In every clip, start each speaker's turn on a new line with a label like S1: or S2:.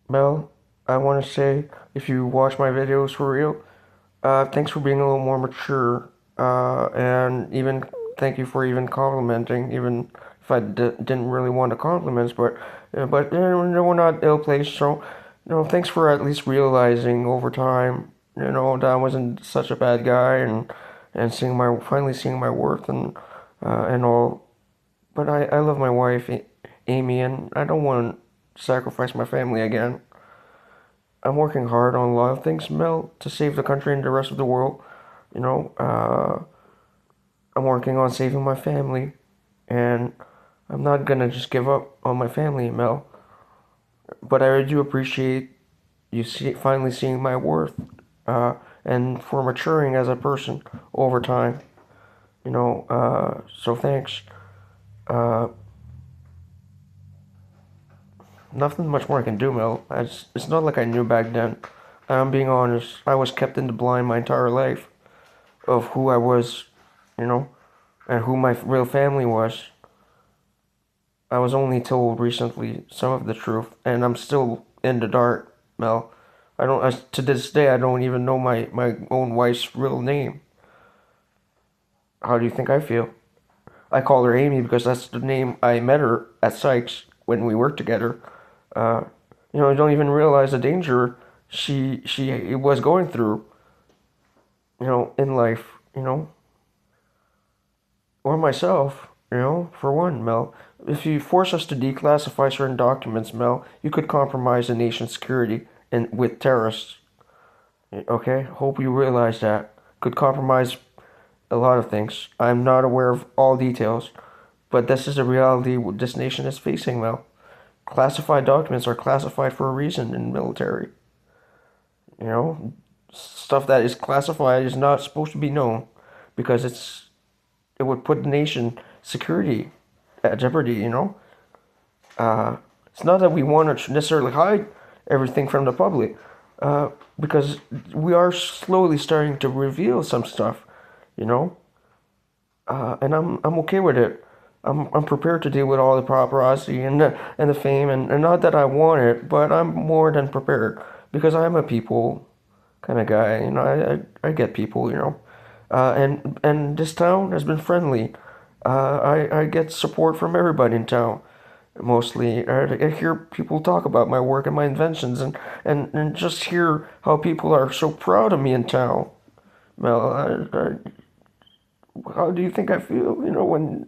S1: Mel, I want to say, if you watch my videos for real, thanks for being a little more mature, and even thank you for even complimenting, even if I didn't really want the compliments, we're not ill placed, so thanks for at least realizing over time, that I wasn't such a bad guy, and finally seeing my worth and all. But I love my wife, Amy, and I don't want to sacrifice my family again. I'm working hard on a lot of things, Mel, to save the country and the rest of the world. You know, uh, I'm working on saving my family, and I'm not gonna just give up on my family, Mel. But I do appreciate finally seeing my worth, and for maturing as a person over time. So thanks. Uh, Nothing much more I can do, Mel. It's not like I knew back then. I'm being honest. I was kept in the blind my entire life of who I was, you know, and who my real family was. I was only told recently some of the truth, and I'm still in the dark, Mel. To this day, I don't even know my own wife's real name. How do you think I feel? I call her Amy because that's the name I met her at Sykes when we worked together. Uh, I don't even realize the danger she was going through, in life, or myself, for one, Mel. If you force us to declassify certain documents, Mel, you could compromise the nation's security and with terrorists. Okay? Hope you realize that. Could compromise a lot of things. I'm not aware of all details, but this is a reality this nation is facing, Mel. Classified documents are classified for a reason in military. You know, Stuff that is classified is not supposed to be known because it would put the nation security at jeopardy. It's not that we want to necessarily hide everything from the public, because we are slowly starting to reveal some stuff. You know, and I'm okay with it. I'm prepared to deal with all the paparazzi and the fame, and not that I want it, but I'm more than prepared because I'm a people kind of guy. I get people. And this town has been friendly. I get support from everybody in town. Mostly, I hear people talk about my work and my inventions, and just hear how people are so proud of me in town. Mel, how do you think I feel? When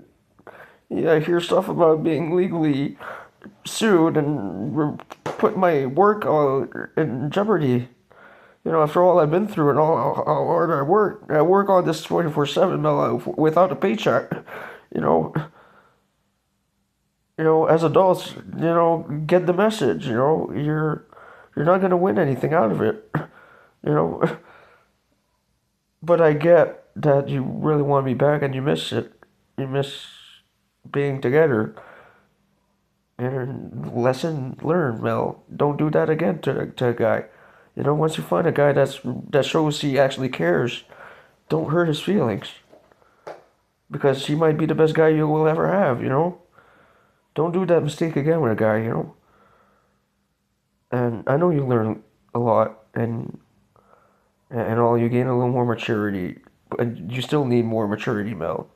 S1: I hear stuff about being legally sued and put my work all in jeopardy. After all I've been through and all how hard I work on this 24/7, Mel, without a paycheck. You know, as adults, get the message. You're not gonna win anything out of it. You know, but I get that you really want me back and you miss it. You miss being together. And lesson learned, Mel. Don't do that again to a guy. Once you find a guy that shows he actually cares, don't hurt his feelings because he might be the best guy you will ever have. Don't do that mistake again with a guy. And I know you learn a lot and all you gain a little more maturity, but you still need more maturity, Mel,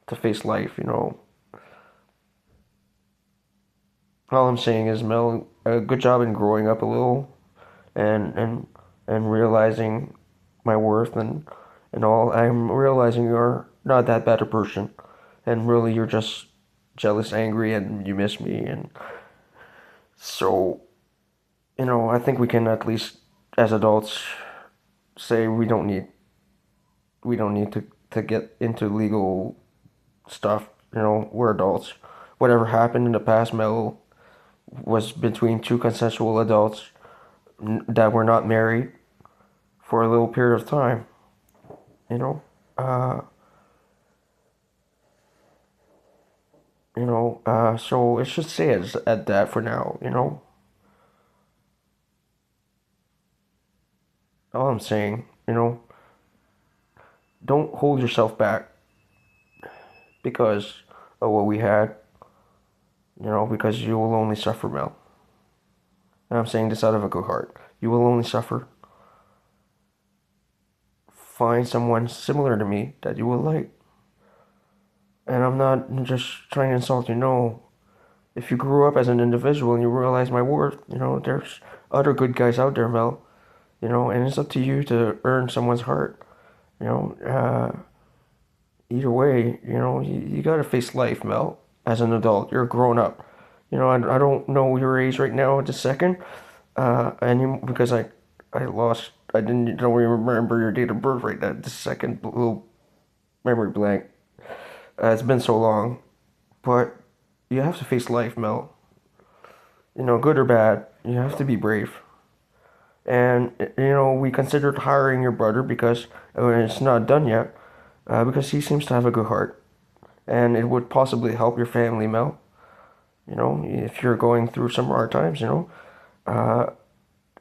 S1: to face life. All I'm saying is, Mel, a good job in growing up a little and and and realizing my worth and all. I'm realizing you're not that bad a person, and really you're just jealous, angry, and you miss me. And so, I think we can at least, as adults, say we don't need to get into legal stuff. We're adults. Whatever happened in the past, Mel, was between two consensual adults that were not married for a little period of time. You know, uh, so it should say it at that for now. All I'm saying, don't hold yourself back because of what we had. Because you will only suffer, Mel. And I'm saying this out of a good heart. You will only suffer. Find someone similar to me that you will like. And I'm not just trying to insult you, no. If you grew up as an individual and you realize my worth, there's other good guys out there, Mel. And it's up to you to earn someone's heart. You know, Either way, you gotta face life, Mel. As an adult, you're a grown up. I don't know your age right now at this second, because I don't even remember your date of birth right now. This second, little memory blank. It's been so long, but you have to face life, Mel. Good or bad, you have to be brave. And we considered hiring your brother because it's not done yet, because he seems to have a good heart, and it would possibly help your family, Mel. If you're going through some hard times, uh,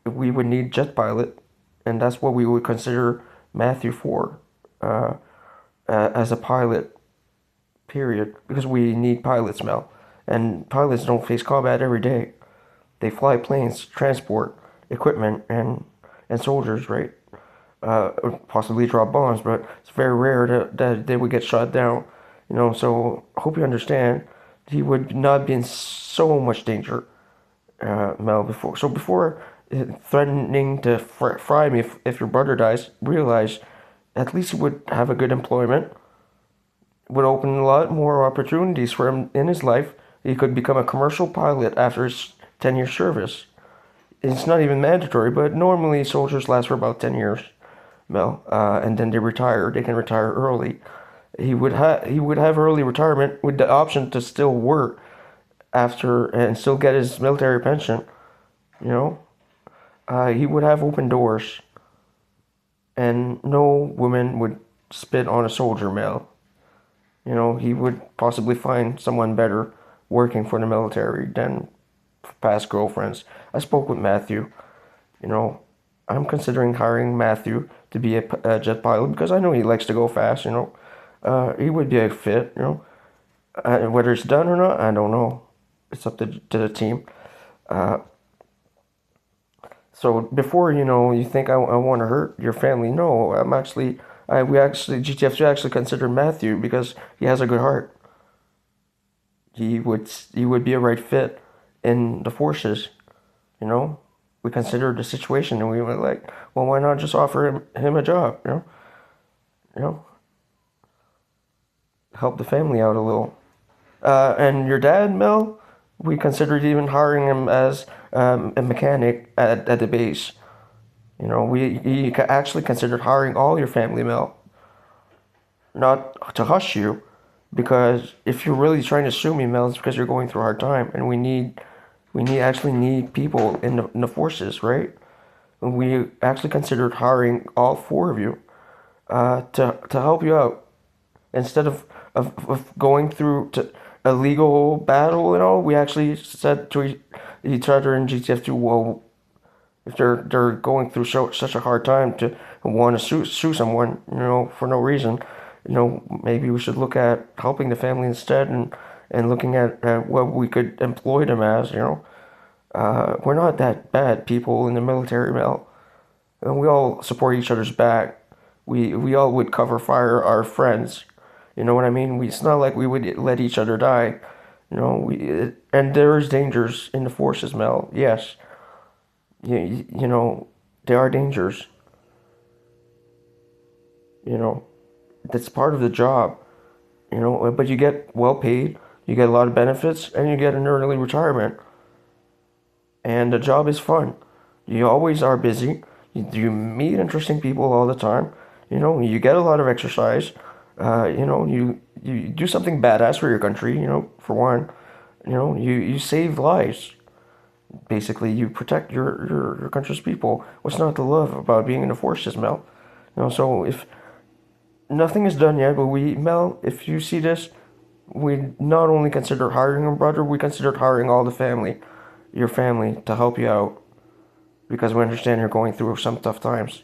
S1: we would need jet pilot, and that's what we would consider Matthew for, as a pilot, period, because we need pilots, Mel. And pilots don't face combat every day. They fly planes, transport equipment, and soldiers, right? Possibly drop bombs, but it's very rare that they would get shot down. So I hope you understand. He would not be in so much danger, Mel. Before threatening to fry me if your brother dies, realize at least he would have a good employment. Would open a lot more opportunities for him in his life. He could become a commercial pilot after his 10-year service. It's not even mandatory, but normally soldiers last for about 10 years, Mel, and then they retire. They can retire early. He would have early retirement with the option to still work after and still get his military pension. You know, he would have open doors, and no woman would spit on a soldier, Mel. He would possibly find someone better working for the military than past girlfriends. I spoke with Matthew. You know, I'm considering hiring Matthew to be a jet pilot because I know he likes to go fast. He would be a fit. Whether it's done or not, I don't know. It's up to the team. Uh, so before you think I want to hurt your family, no, GTF2 actually considered Matthew because he has a good heart. He would be a right fit in the forces. You know, we considered the situation and we were like, well, why not just offer him a job? You know, help the family out a little. And your dad, Mel, we considered even hiring him as a mechanic at the base. We actually considered hiring all your family, Mel, not to hush you, because if you're really trying to sue me, Mel, it's because you're going through a hard time, and we actually need people in the forces, right? And we actually considered hiring all four of you, to help you out instead of going through to a legal battle and all. We actually said to each other in GTF2, well, if they're going through such a hard time to want to sue someone, for no reason, maybe we should look at helping the family instead, and looking at what we could employ them as. We're not that bad people in the military, Mel, and we all support each other's back. We all would cover fire our friends. You know what I mean? It's not like we would let each other die. And there is dangers in the forces, Mel. Yes, there are dangers. You know, that's part of the job. But you get well paid, you get a lot of benefits, and you get an early retirement. And the job is fun. You always are busy. You meet interesting people all the time. You get a lot of exercise. You do something badass for your country. For one, you save lives. Basically, you protect your country's people. What's not to love about being in the forces, Mel? So if nothing is done yet, but Mel, if you see this, we not only considered hiring a brother, we considered hiring all the family, your family, to help you out, because we understand you're going through some tough times.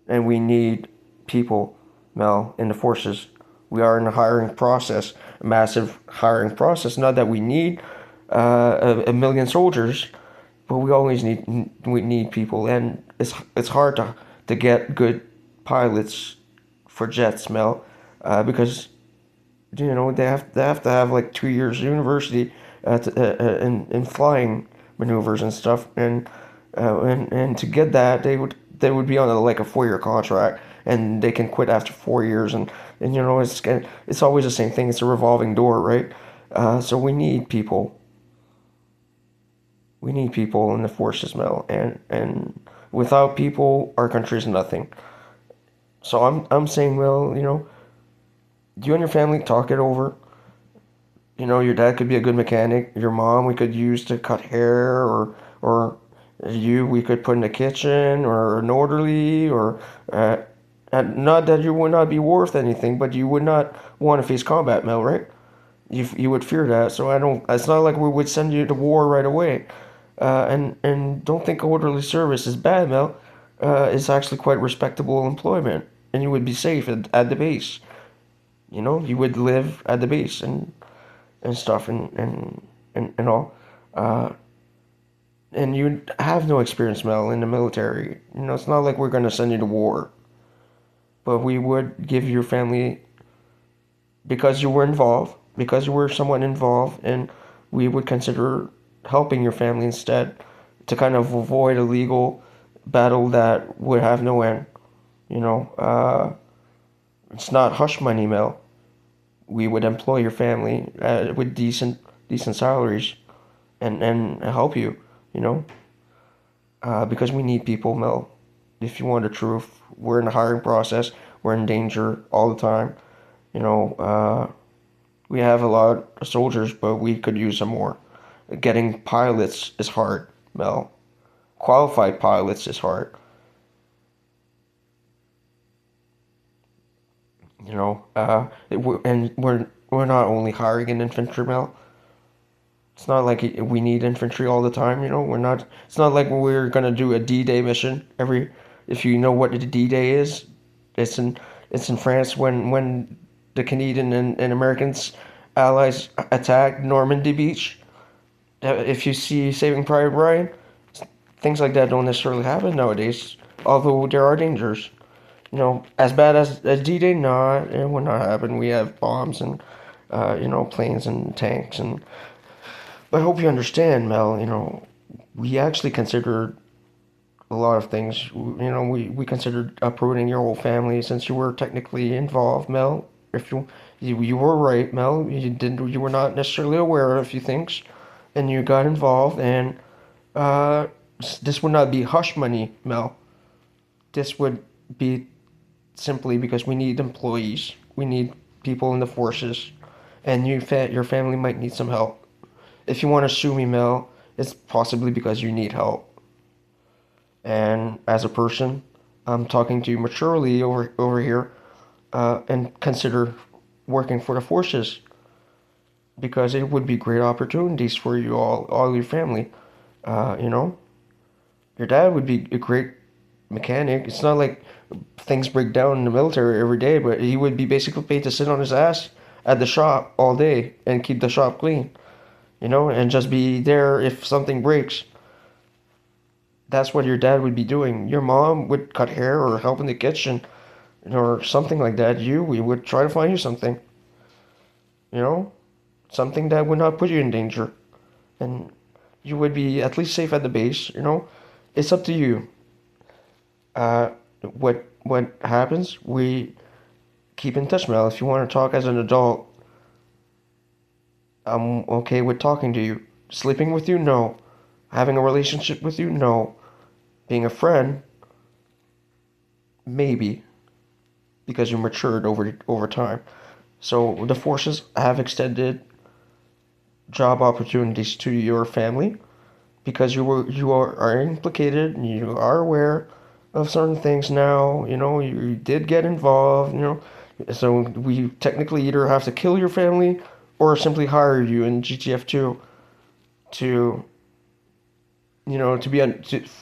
S1: And we need people, Mel, in the forces. We are in a hiring process, a massive hiring process. Not that we need a million soldiers, but we need people, and it's hard to get good pilots for jets, Mel, because they have to have like 2 years university in flying maneuvers and stuff, and to get that they would be on like a 4 year contract, and they can quit after 4 years, and it's always the same thing. It's a revolving door, right? So we need people in the forces, Mel, and without people, our country's nothing. So I'm saying, well, you and your family talk it over. Your dad could be a good mechanic. Your mom we could use to cut hair, or you we could put in the kitchen, or an orderly, or and not that you would not be worth anything, but you would not want to face combat, Mel, right? You would fear that. So I don't. It's not like we would send you to war right away. And don't think orderly service is bad, Mel. It's actually quite respectable employment, and you would be safe at the base. You would live at the base and stuff and all. Uh, and you have no experience, Mel, in the military. It's not like we're going to send you to war, but we would give your family, because you were involved, because you were somewhat involved, and we would consider helping your family instead, to kind of avoid a legal battle that would have no end. You know, uh, it's not hush money, Mel. We would employ your family with decent salaries, and help you. You know, because we need people, Mel. If you want the truth, we're in the hiring process. We're in danger all the time. You know, we have a lot of soldiers, but we could use some more. Getting pilots is hard, Mel. Qualified pilots is hard. And we're not only hiring an infantry, Mel. It's not like we need infantry all the time. We're not. It's not like we're gonna do a D-Day mission every. If you know what a D-Day is, it's in it's in France when the Canadian and Americans allies attacked Normandy Beach. If you see Saving Private Ryan, things like that don't necessarily happen nowadays. Although there are dangers. As bad as D-Day, not, it would not happen. We have bombs and planes and tanks, and I hope you understand, Mel. We actually considered a lot of things. We considered uprooting your whole family since you were technically involved, Mel. If you were right, Mel. You were not necessarily aware of a few things, and you got involved, and uh, this would not be hush money, Mel. This would be simply because we need employees. We need people in the forces, and your family might need some help. If you want to sue me, Mel, it's possibly because you need help. And as a person, I'm talking to you maturely over here, and consider working for the forces, because it would be great opportunities for you all your family. Uh, you know, your dad would be a great mechanic. It's not like things break down in the military every day, but he would be basically paid to sit on his ass at the shop all day and keep the shop clean, and just be there if something breaks. That's what your dad would be doing. Your mom would cut hair or help in the kitchen or something like that. We would try to find you something, you know, something that would not put you in danger. And you would be at least safe at the base. It's up to you. Uh, what happens? We keep in touch, Mel. If you want to talk as an adult, I'm okay with talking to you. Sleeping with you, no. Having a relationship with you, no. Being a friend, maybe, because you matured over time. So the forces have extended job opportunities to your family because you are implicated and you are aware of certain things now. You did get involved. So we technically either have to kill your family or simply hire you in GTF2 to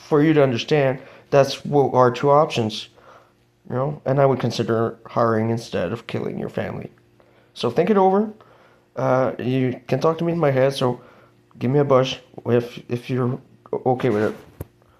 S1: for you to understand. That's what our two options. And I would consider hiring instead of killing your family. So think it over. You can talk to me in my head. So Give me a buzz if you're okay with it.